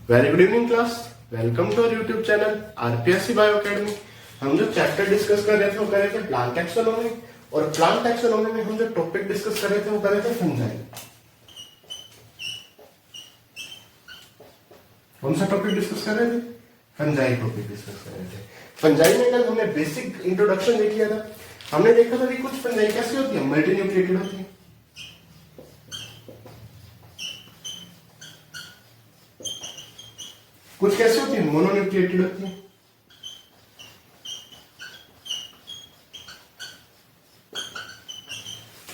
Very good evening class. Welcome to our YouTube channel RPSC bio academy. हम जो chapter discuss कर रहे थे वो कर रहे थे प्लांट टैक्सोनॉमी, और प्लांट टैक्सोनॉमी में हम जो टॉपिक डिस्कस कर रहे थे वो कर रहे थे फंजाई। कौन सा टॉपिक डिस्कस कर रहे थे? फंजाई टॉपिक डिस्कस कर रहे थे। फंजाई में कल हमने बेसिक इंट्रोडक्शन देख लिया था। हमने देखा था कि कुछ फंजाई कैसी होती है, मल्टी न्यूक्लिएटेड होती है। कुछ कैसे होती है, मोनोन्यूक्लिएटेड होती है।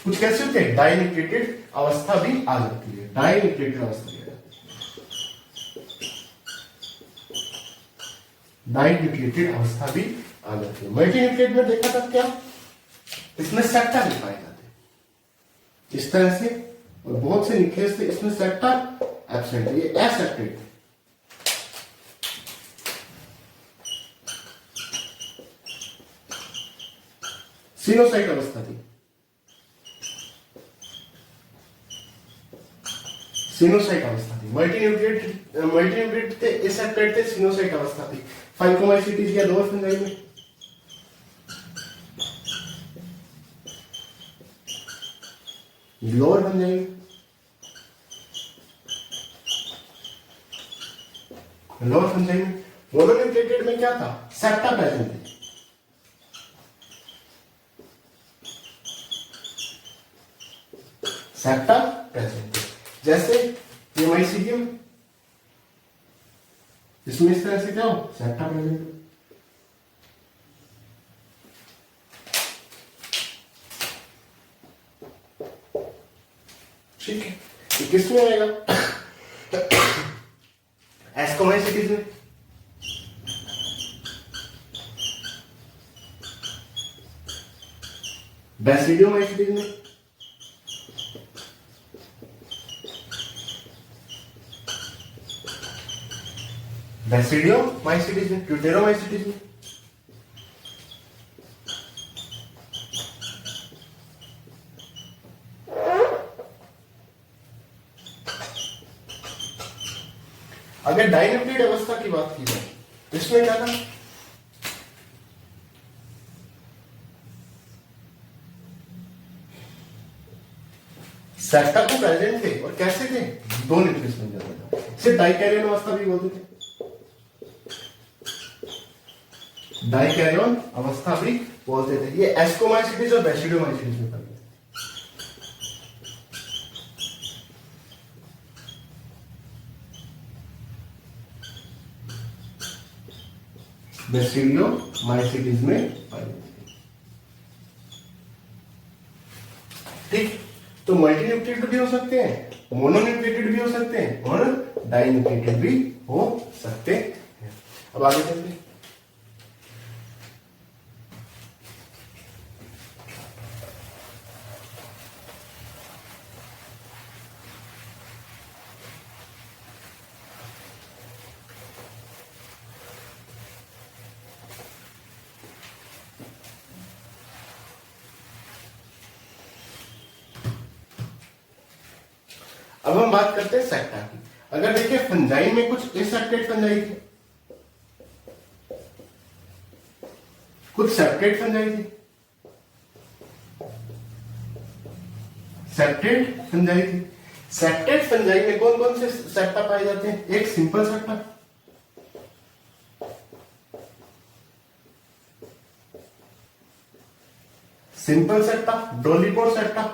कुछ कैसे होते हैं, डाइन्यूक्लिएटेड अवस्था भी आ जाती है। डाइन्यूक्लिएटेड अवस्था भी आ जाती है। डाइन्यूक्लिएटेड अवस्था भी आ जाती है। मल्टीन्यूक्लिएटेड में देखा था क्या, इसमें सेप्टा भी पाए जाते हैं इस तरह से, और बहुत से न्यूक्लियस थे इसमें सेप्टा एब्सेंट है, ये एसेप्टेड। सिनोसाइट अवस्था थी, सिनोसाइट अवस्था थी। मल्टीन्यूक्लिएटेड थे, एसेप्टेड थे, सिनोसाइट अवस्था थी। फाइकोमाइसीटीज या लोअर फंजाई में लोअर फंजाई में लोअर फंजाई में मोनोन्यूक्लिएटेड में क्या था, सेप्टा प्रेजेंट थे। सेप्टा प्रेजेंट है। जैसे ये माइसीडियम, इसमें इस तरह से क्या हो, सेप्टा प्रेजेंट है। ठीक है, ये किसमें आएगा, एस्कोमाइसीटीज में। बैसिडियोमाइसीटीज में। बैसिडियोमाइसीटीज में, ट्यूटेरोमाइसीटीज में। अगर डाइन्यूक्लिएटेड अवस्था की बात की जाए तो इसमें क्या था, सेप्टा को प्रेजेंट थे, और कैसे थे, दो न्यूक्लियस बन जाता था। इसे डाइकैरियन अवस्था भी बोलते थे। डाइकैरियन अवस्था भी बोलते थे। ये एस्कोमाइसीटीज और बैसिडियोमाइसीटीज में पड़ते थे। बैसिडियोमाइसीटीज में पाई जाती है। ठीक, तो मल्टीन्यूक्लिएटेड भी हो सकते हैं, मोनोन्यूक्लिएटेड भी हो सकते हैं, और डाइन्यूक्लिएटेड भी हो सकते हैं। अब आगे चलते हैं। अब हम बात करते हैं सेप्टा की। अगर देखिए फंजाई में कुछ एसेप्टेड फंजाई थी, कुछ सेप्टेड फंजाई थी। सेप्टेड फंजाई थी। सेप्टेड फंजाई में कौन कौन से सेप्टा पाए जाते हैं, एक simple septa, simple septa, dolipore septa,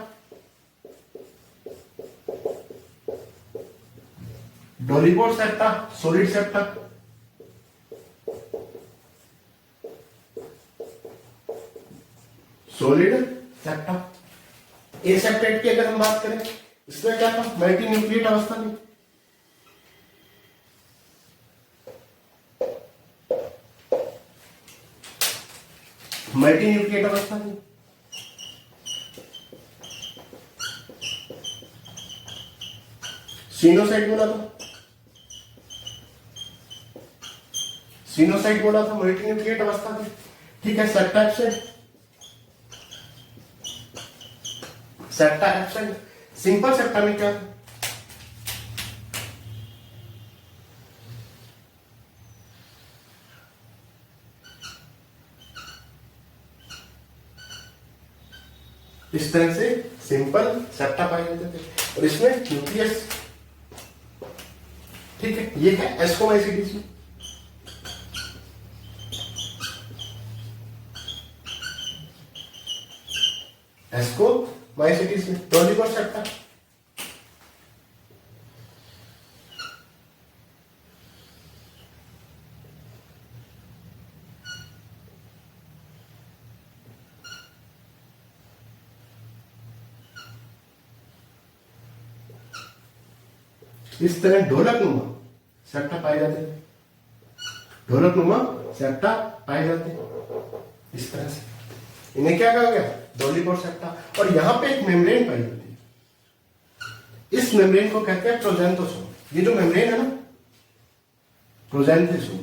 dolipore septa, solid septa, solid septa. एसेप्टेड की अगर हम बात करें, इसमें क्या था, मल्टीन्यूक्लिएट अवस्था में। मल्टीन्यूक्लिएट अवस्था में सिनोसाइट बोला था, सिनोसाइट बोला था, मल्टीन्यूक्लिएट अवस्था थी। ठीक है, septa absent, septa absent. Simple septa में क्या, इस तरह से सिंपल सेप्टा पाए जाते थे और इसमें न्यूक्लियस। ठीक है, ये है एस्कोमाइसिटीज में। एस्कोमाइसिटीज में डोलिक और सेप्टा। इस तरह ढोलक नुमा सेप्टा पाए जाते हैं, ढोलक नुमा सेप्टा पाए जाते हैं इस तरह से। इन्हें क्या कहा गया? डोलिक और सेप्टा। और यहां पे एक मेम्ब्रेन पाई जाती है, इस मेम्ब्रेन को कहते हैं प्रोजेंथोसोम। ये जो मेम्ब्रेन है ना, प्रोजेंथोसोम,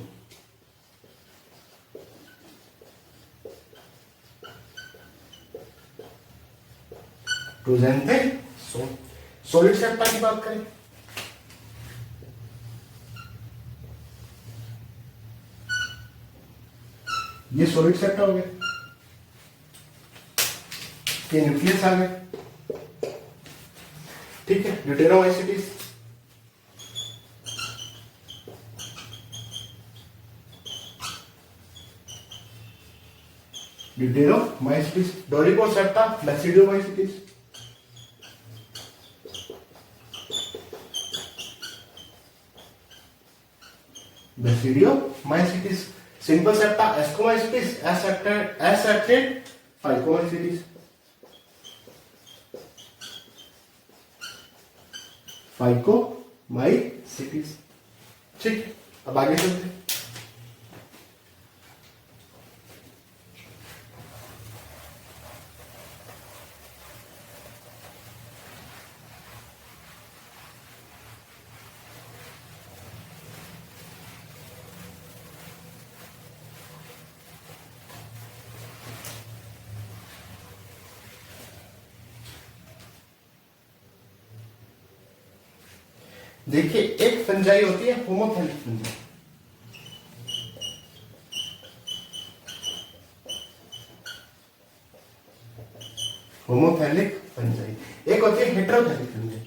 प्रोजेंथोसोम। सॉलिड सेप्टा की बात करें, ये सॉलिड सेप्टा हो गया, ये न्यूक्लियस आ गया। ठीक है, ड्यूटेरोमाइसिटीज, ड्यूटेरोमाइसिटीज, डोलिक और septa, basidiomycetes, basidiomycetes, simple septa ascomycetes, एसेप्टेड phycomycetes, phycomycetes. ठीक है, अब आगे चलते हैं। देखिए, एक फंजाई होती है होमोथैलिक फंजाई, होमोथैलिक फंजाई। एक होती है हेटेरोथैलिक फंजाई।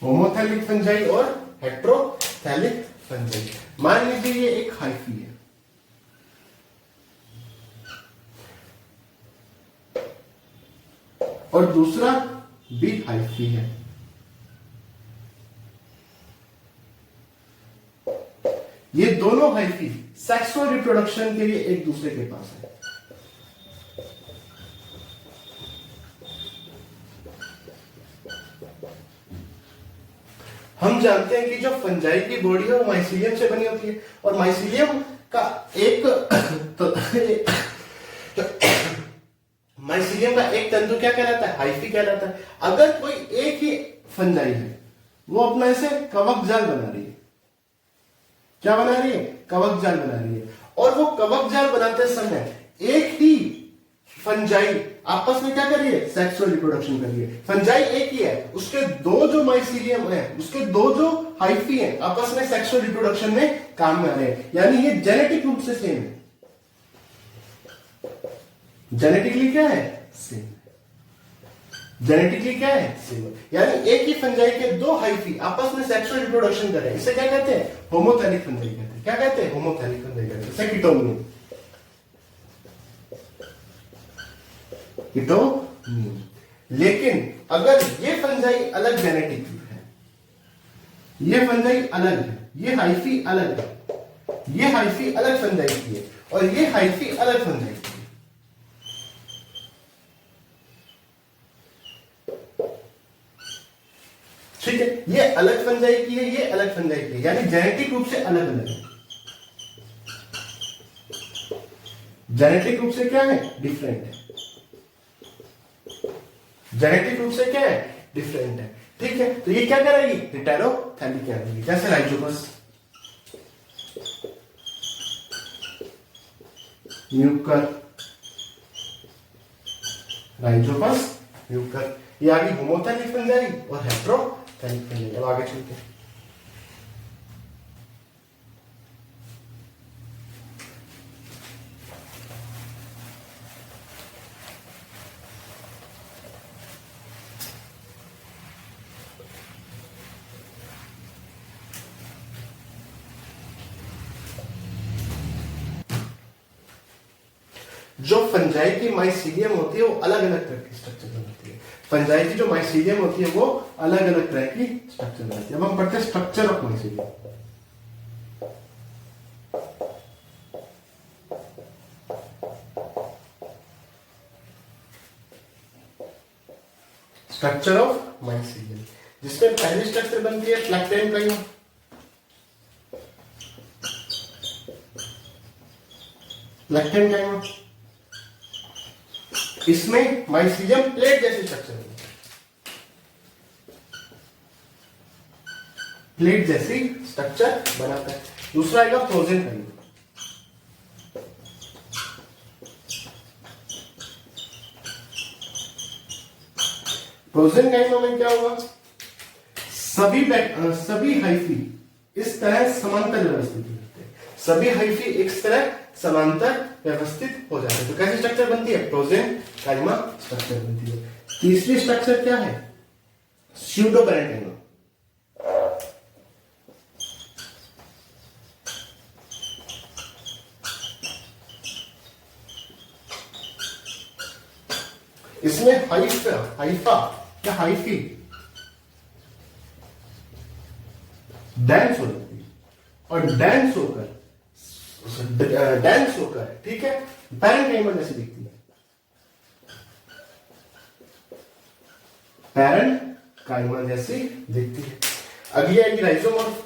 होमोथैलिक फंजाई और हेटेरोथैलिक फंजाई। मान लीजिए ये एक हाइफी है, और दूसरा भी हाइफी है। ये दोनों हाइफी सेक्सुअल रिप्रोडक्शन के लिए एक दूसरे के पास है। हम जानते हैं कि जो फंजाई की बॉडी है वो माइसीलियम से बनी होती है, और माइसीलियम का एक माइसीलियम का एक तंतु क्या कहलाता है? हाइफी कहलाता है। अगर कोई एक ही फंजाई है, वो अपना ऐसे कवक जाल बना रही है। क्या बना रही है? कवक जाल बना रही है। और वो कवक जाल बनाते समय एक ही फंजाई आपस में क्या कर रही है? सेक्सुअल रिप्रोडक्शन कर रही है। फंजाई एक ही है, उसके दो जो माइसीलियम है, उसके दो जो हाइफी है, आपस में सेक्सुअल रिप्रोडक्शन में काम में आ रहे हैं। यानी ये जेनेटिक रूप से सेम है। जेनेटिकली क्या है? सेम। जेनेटिकली क्या है? सेम। यानी एक ही फंजाई के दो हाइफी आपस में सेक्सुअल रिप्रोडक्शन कर रहे हैं। इसे क्या कहते हैं? होमोथैलिक फंजाई कहते हैं। क्या कहते हैं? होमोथैलिक फंजाई कहते हैं। इसे कीटोनियम, कीटोनियम। लेकिन अगर ये फंजाई अलग जेनेटिक है, ये फंजाई अलग है, ये हाइफी अलग है, ये हाइफी अलग फंजाई की है, और ये हाइफी अलग फंजाई की है। ठीक है, ये अलग फंजाई की है, ये अलग फंजाई की है, यानी जेनेटिक रूप से अलग अलग है। जेनेटिक रूप से क्या है? डिफरेंट है। जेनेटिक रूप से क्या है? डिफरेंट है। ठीक है, तो ये क्या करेगी? हेटेरोथैलिक कहलाएगी। जैसे राइजोपस, म्यूकर, राइजोपस, म्यूकर। ये आगे होमोथैलिक फंजाई और हेटेरोथैलिक फंजाई। अब आगे चलते हैं। जो फंजाई की माइसीलियम होती है वो अलग अलग तरह की स्ट्रक्चर बनाती है। फंजाई की जो माइसीलियम होती है वो अलग अलग तरह की स्ट्रक्चर बनाती है। अब हम पढ़ते हैं structure of mycelium. Structure of mycelium, जिसमें पहली स्ट्रक्चर बनती है फ्लैक्टेन काइमा। फ्लैक्टेन काइमा, इसमें माइसीलियम प्लेट जैसी स्ट्रक्चर बनती है, प्लेट जैसी स्ट्रक्चर बनाता है। दूसरा आएगा फ्रोजन काइमा। फ्रोजन काइमा में क्या होगा, सभी हाइफी इस तरह समांतर व्यवस्थित होते हैं। सभी हाइफी इस तरह समांतर व्यवस्थित हो जाते हैं। तो कैसी स्ट्रक्चर बनती है, फ्रोजन काइमा स्ट्रक्चर बनती है। तीसरी स्ट्रक्चर क्या है, स्यूडो पैरेंकाइमा। इसमें हाइफा या हाइफी डेंस हो जाती है और डेंस होकर ठीक है पैरेंकाइमा जैसी दिखती है। पैरेंकाइमा जैसी दिखती है। अगली आएगी राइजोमॉर्फ।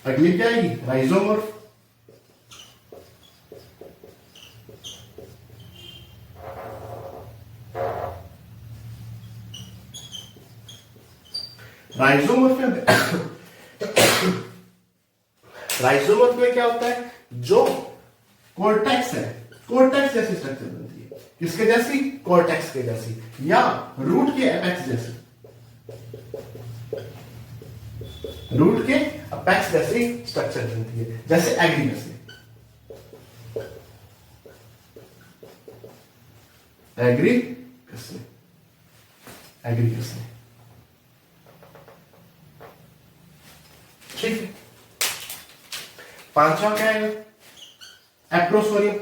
अगली क्या आएगी, राइजोमॉर्फ। राइजोमर्फ में क्या होता है, जो कोर्टेक्स है, कोर्टेक्स जैसी स्ट्रक्चर बनती है। किसके जैसी, कोर्टेक्स के जैसी, या रूट के एपेक्स जैसी, रूट के एपेक्स जैसी स्ट्रक्चर बनती है, जैसे एग्रीगस में। एग्रीगस में ठीक है। पांचवा क्या है, एप्रोसोरियम।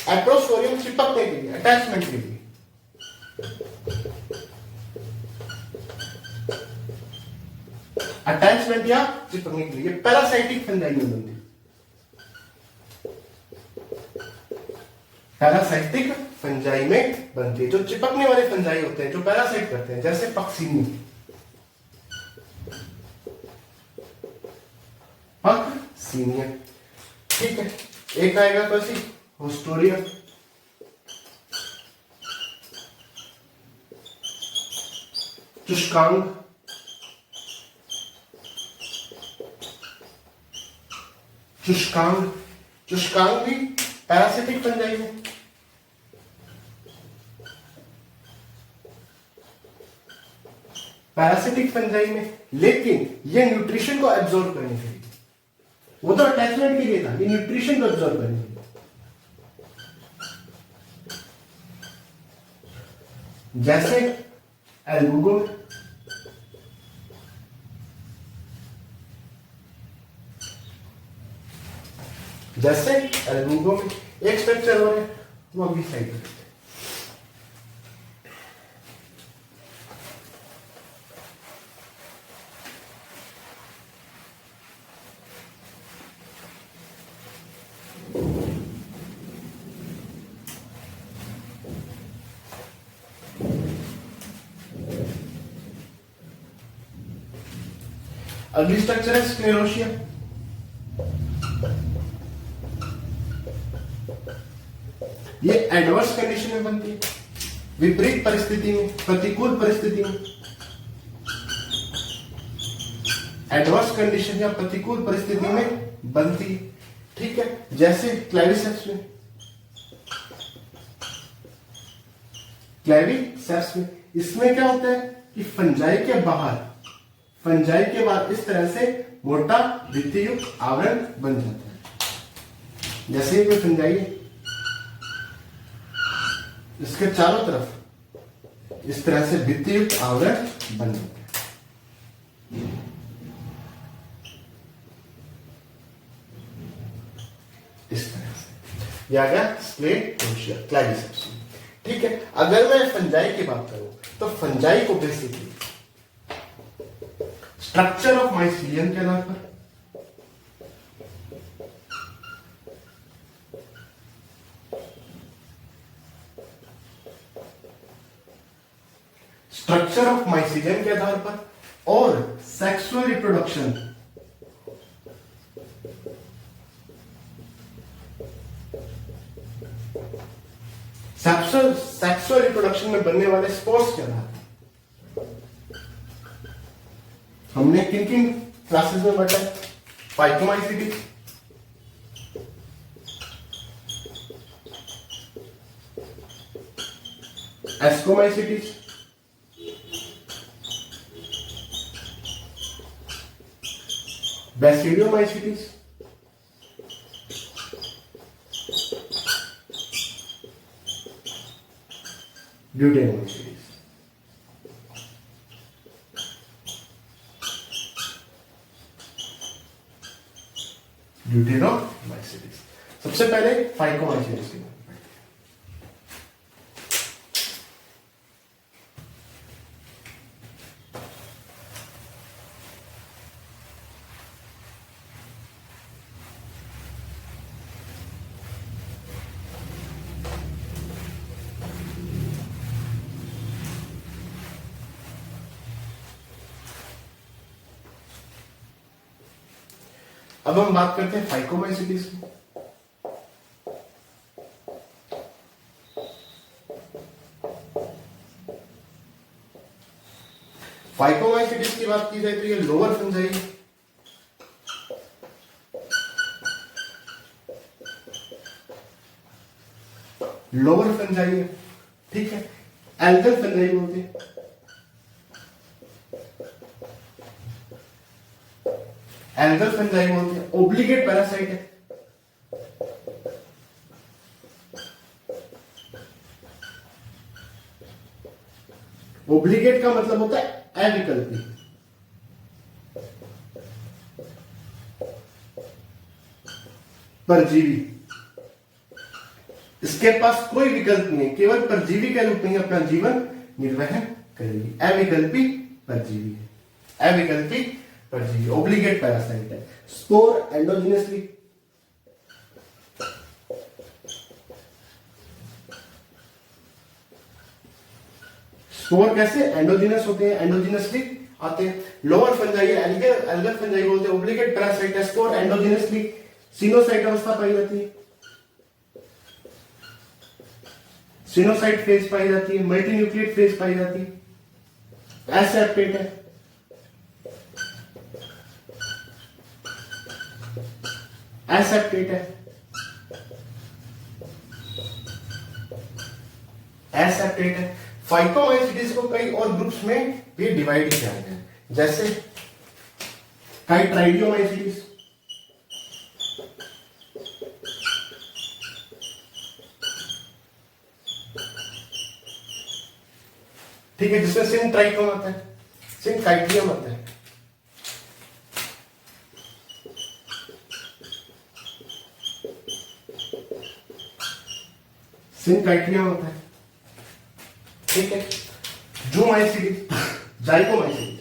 एप्रोसोरियम चिपकने के लिए, अटैचमेंट के लिए। अटैचमेंट या चिपकने के लिए पैरासाइटिक फंजाई में बनती है। पैरासाइटिक फंजाई में बनती है, जो चिपकने वाले फंजाई होते हैं, जो पैरासाइट करते हैं, जैसे पक्सीनियम। पक्सीनियम ठीक है। एक आएगा कैसी, होस्टोरियम। चुष्कांग, चुष्कांग भी पैरासिटिक फंजाई में। पैरासिटिक फंजाई में, लेकिन ये न्यूट्रिशन को एब्जॉर्ब करने के लिए, वो तो अटैचमेंट के लिए था, ये न्यूट्रिशन को एब्जॉर्ब करने के लिए। जैसे एल्बुगो, जैसे एल्बुगो में एक स्ट्रक्चर हो रहा है, वो अभी साइड में। अगली स्ट्रक्चर है स्क्लेरोशिया। ये एडवर्स कंडीशन में बनती है, विपरीत परिस्थिति में, प्रतिकूल परिस्थिति में। एडवर्स कंडीशन या प्रतिकूल परिस्थिति में बनती है ठीक है। जैसे क्लेविसेप्स में, क्लेविसेप्स में इसमें क्या होता है कि फंजाई के बाहर इस तरह से मोटा भित्तियुक्त आवरण बन जाता है। जैसे कोई फंजाई है, इसके चारों तरफ इस तरह से भित्तियुक्त आवरण बन जाते हैं। इस तरह से यह आ गया स्प्लेट क्लाइडिसेप्स। ठीक है, अगर मैं फंजाई की बात करूं तो फंजाई को बेसिकली स्ट्रक्चर ऑफ माइसीलियम के आधार पर, स्ट्रक्चर ऑफ माइसीलियम के आधार पर और सेक्सुअल रिप्रोडक्शन, सेक्सुअल रिप्रोडक्शन में बनने वाले स्पोर्स के आधार पर। हमने किन किन क्लासेस में पढ़ा? फाइकोमाइसीटीज, एस्कोमाइसीटीज, बैसिडियोमाइसीटीज, ड्यूटेनोमाइसीटीज। ड्यूटेनोमाइसीटीज। सबसे पहले फाइकोमाइसीटीज की बात करते हैं। अब हम बात करते हैं फाइकोमाइसीटीज की। फाइकोमाइसीटीज की बात की जाए तो ये लोअर फंजाई, लोअर फंजाई है। ठीक है, एल्गल फंजाई बोलते हैं। एल्गल फंजाई बोलते हैं। ओब्लिगेट पैरासाइट है। ओब्लिगेट का मतलब होता है अविकल्पी। परजीवी, इसके पास कोई विकल्प नहीं है, केवल परजीवी के रूप में ही अपना जीवन निर्वहन करेगी। अविकल्पी परजीवी है, अविकल्पी परजीवी, ओब्लिगेट पैरासाइट है। स्पोर एंडोजिनसली, स्पोर कैसे एंडोजिनस होते हैं, एंडोजिनसली आते हैं। लोअर फंजाई एल्गल फंजाई बोलते हैं। ओब्लिगेट पैरासाइट है। स्पोर एंडोजिनसली सिनोसाइट अवस्था पाई जाती है, सिनोसाइट फेज पाई जाती है, मल्टीन्यूक्लिएट फेज पाई जाती है। एसेप्टेट है, एसेप्टेट है, एसेप्टेट है। फाइकोमाइसीटीज को कई और ग्रुप्स में भी डिवाइड किया गया है, जैसे कई ट्राइडियोमाइसीटीज, ठीक है, जिसमें सिनट्राइकोम आता है, सिनकाइटियम आता है। सिनकाइटियम होता है। ठीक है, जूमाइसीटीज, जाइकोमाइसीटीज,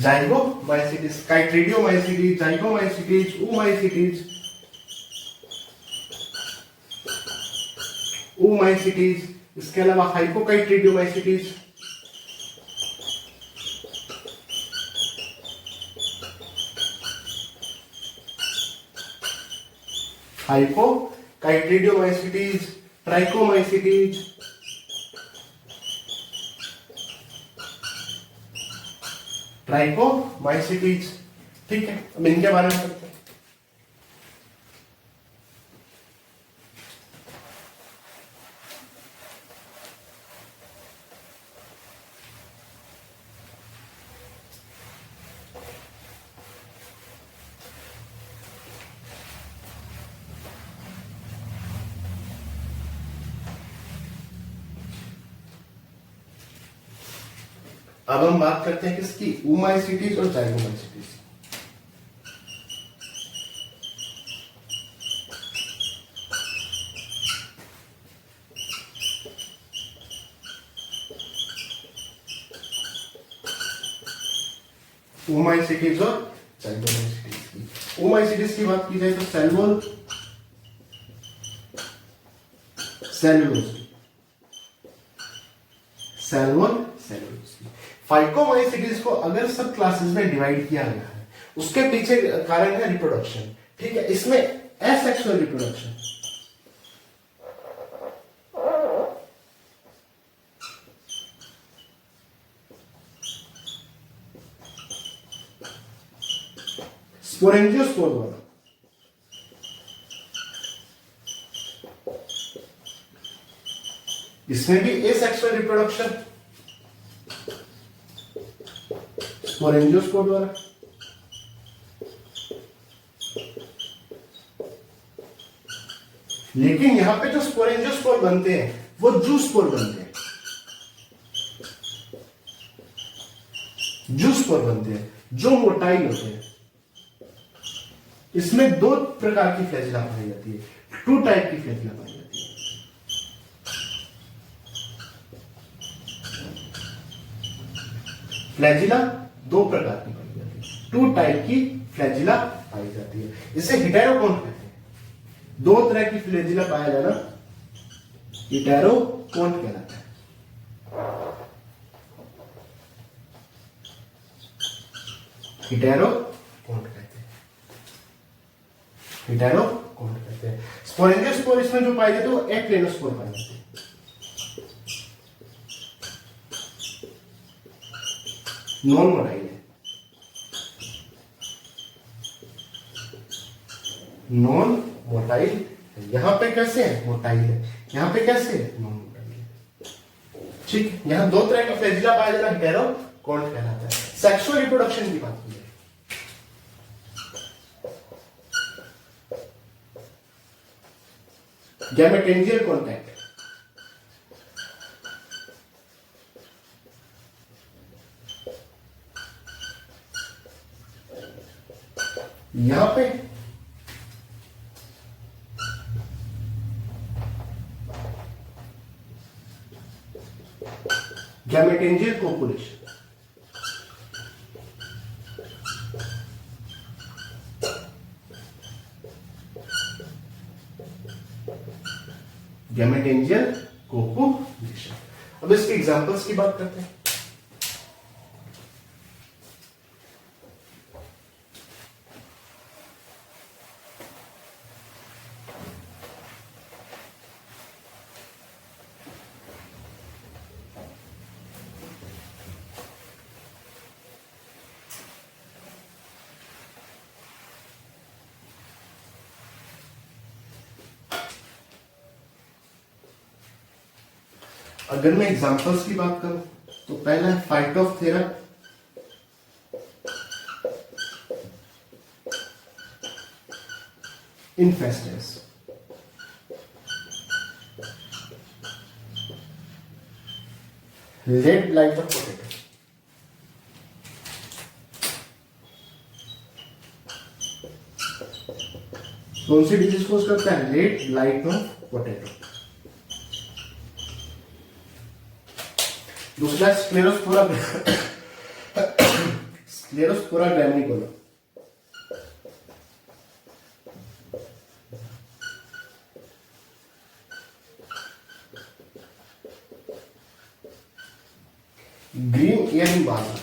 जाइगोमाइसीटीज, काइट्रिडियोमाइसीटीज, जाइगोमाइसीटीज, ऊमाइसीटीज, ऊमाइसीटीज, इसके अलावा हाइपोकाइट्रिडियोमाइसीटीज, हाइपोकाइट्रिडियोमाइसीटीज, ट्राइकोमाइसीटीज, ट्राइकोमाइसीटीज। ठीक है, अब इनके बारे में करते हैं। अब हम बात करते हैं किसकी, ओमाइसीटीज और जाइगोमाइसीटीज। ओमाइसीटीज और जाइगोमाइसीटीज की। ओमाइसीटीज की बात की जाए तो सेल सेलुलोज। फाइकोमाइसीटीज को अगर सब क्लासेस में डिवाइड किया गया है, उसके पीछे कारण है रिप्रोडक्शन। ठीक है, इसमें एसेक्सुअल रिप्रोडक्शन, स्पोरेंजियोस्पोर द्वारा। इसमें भी एसेक्सुअल रिप्रोडक्शन स्पोरेंजियोस्पोर द्वारा। लेकिन यहां पे जो स्पोरेंजियोस्पोर बनते हैं वो जूस्पोर बनते हैं, जूस्पोर बनते हैं जो मोटाइल होते हैं। इसमें दो प्रकार की फ्लैजिला पाई जाती है, टू टाइप की फ्लैजिला पाई जाती है। फ्लैजिला दो प्रकार की पाई जाती है, टू टाइप की फ्लैजिला पाई जाती है। इसे हिटेरोकोन कहते हैं। दो तरह की फ्लैजिला पाया जाना हिटेरोकोन कहलाता है। हिटेरोकोन कहते हैं, हिटेरोकोन कहते हैं। स्पोरेंजियोस्पोर इसमें जो पाई जाती है वो एक्लेनोस्पोर पाई जाती है। नॉन मोटाइल है, नॉन मोटाइल। यहां पे कैसे है, मोटाइल है। यहां पे कैसे है, नॉन मोटाइल है। ठीक, यहां दो तरह का फ्लैजिला पाया जाता है, हिटेरोकोन कहलाता है। सेक्सुअल रिप्रोडक्शन की बात की जाए, गैमेटेंजियल कॉन्टैक्ट, यहां पे गैमेटेंजियल कोपुलेशन, गैमेटेंजियल कोपुलेशन। अब इसके एग्जांपल्स की बात करते हैं। अगर मैं एग्जांपल्स की बात करूं तो पहला है Phytophthora, infestans, late like the potato, कौन सी डिजीज को करता है, लेड लाइक द पोटैटो। दूसरा स्क्लेरोस्पोरा, स्क्लेरोस्पोरा ग्रैमिनिकोला, ग्रीन ईयरिंग बाजरा,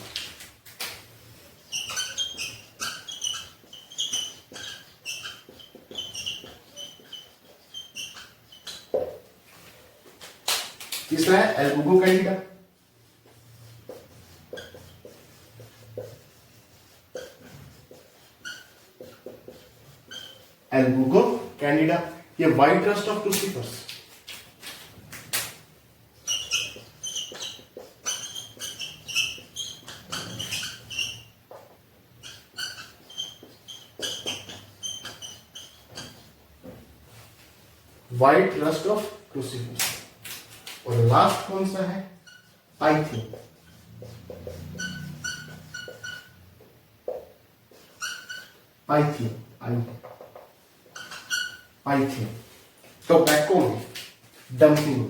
तीसरा है एल्बुगो कैंडिडा, एल्बुगो कैंडिडा, ये white rust of cruciferous. White rust of cruciferous. और लास्ट कौन सा है, पाइथियन। Pythium, Pythium. टोबैको में डंपिंग,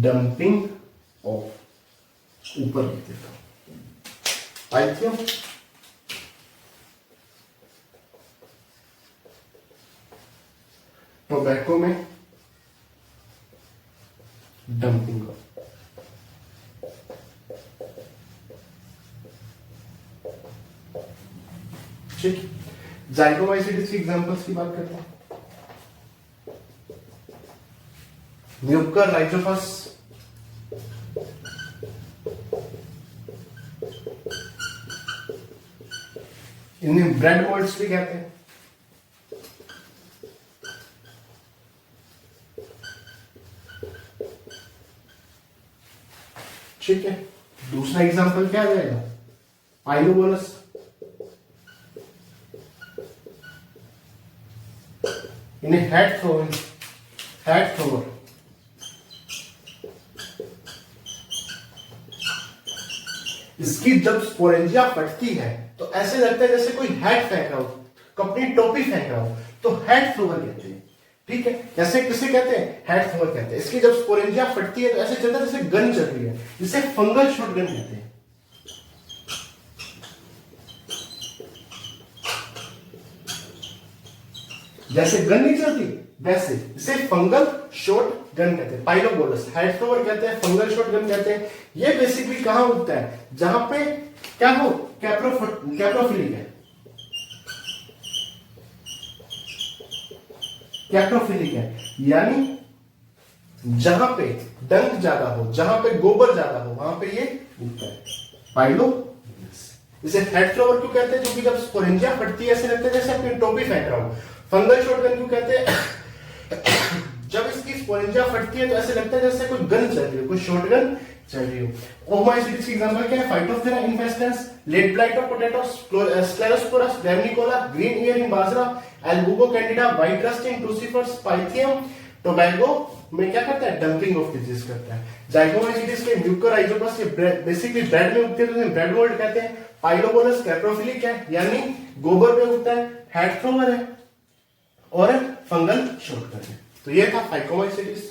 डंपिंग ऑफ, ऊपर लिख देता हूं पाइथियम, टोबैको में डंपिंग ऑफ। ठीक, जाइगोमाइसीट्स की एग्जांपल्स की बात करते हैं। म्यूकर राइजोपस, इन्हें ब्रेड मोल्ड्स भी कहते हैं। ठीक है, दूसरा एग्जांपल क्या आ जाएगा, पाइलोबोलस। इन्हें हेड थ्रोवर, हेड थ्रोवर। इसकी जब स्पोरेंजिया फटती है तो ऐसे लगता है जैसे कोई हेड फेंक रहा हो, अपनी टोपी फेंक रहा हो, तो हेड थ्रोवर कहते हैं। ठीक है, कैसे किसे कहते हैं, हेड थ्रोवर कहते हैं। इसकी जब स्पोरेंजिया फटती है तो ऐसे चलता है जैसे गन चल रही है, जिसे फंगल शॉटगन कहते हैं। जैसे गन नहीं चलती वैसे इसे फंगल शॉट गन कहते हैं। पाइलोबोलस हेड थ्रोवर कहते हैं, फंगल शॉट गन कहते हैं। ये बेसिकली कहां उगता है, जहां पे क्या हो, कैप्रोफिलिक है, कैप्रोफिलिक है, यानी जहां पे डंक ज्यादा हो, जहां पे गोबर ज्यादा हो, वहां पे ये उगता है, पाइलोबोलस। इसे हेड थ्रोवर क्यों कहते हैं, क्योंकि जब स्पोरेंजिया फटती है ऐसे लगता है जैसे अपनी टोपी फेंक रहा हो। फंगल शॉटगन क्यों कहते हैं, जब इसकी स्पोरेंजिया फटती है तो ऐसे लगता है जैसे कोई गन चल रही हो, कोई शॉटगन चल रही हो। ओमाइसीट्स की एग्जांपल क्या है, Phytophthora infestans, late blight of potato, Sclerospora, graminicola, green ear in bajra, Albugo candida, white rust in crucifers, Pythium. Tobacco में क्या करता है, डंपिंग ऑफ डिजीज करता है। जाइगोमाइसीट्स के म्यूकर राइजोपस, ये बेसिकली ब्रेड में उगते हैं, ब्रेड मोल्ड कहते हैं। पाइलोबोलस कैप्रोफिलिक है, यानी गोबर में उगता है, हेड थ्रोवर है, और फंगल शॉटगन है। तो ये था फाइकोमाइसीट्स।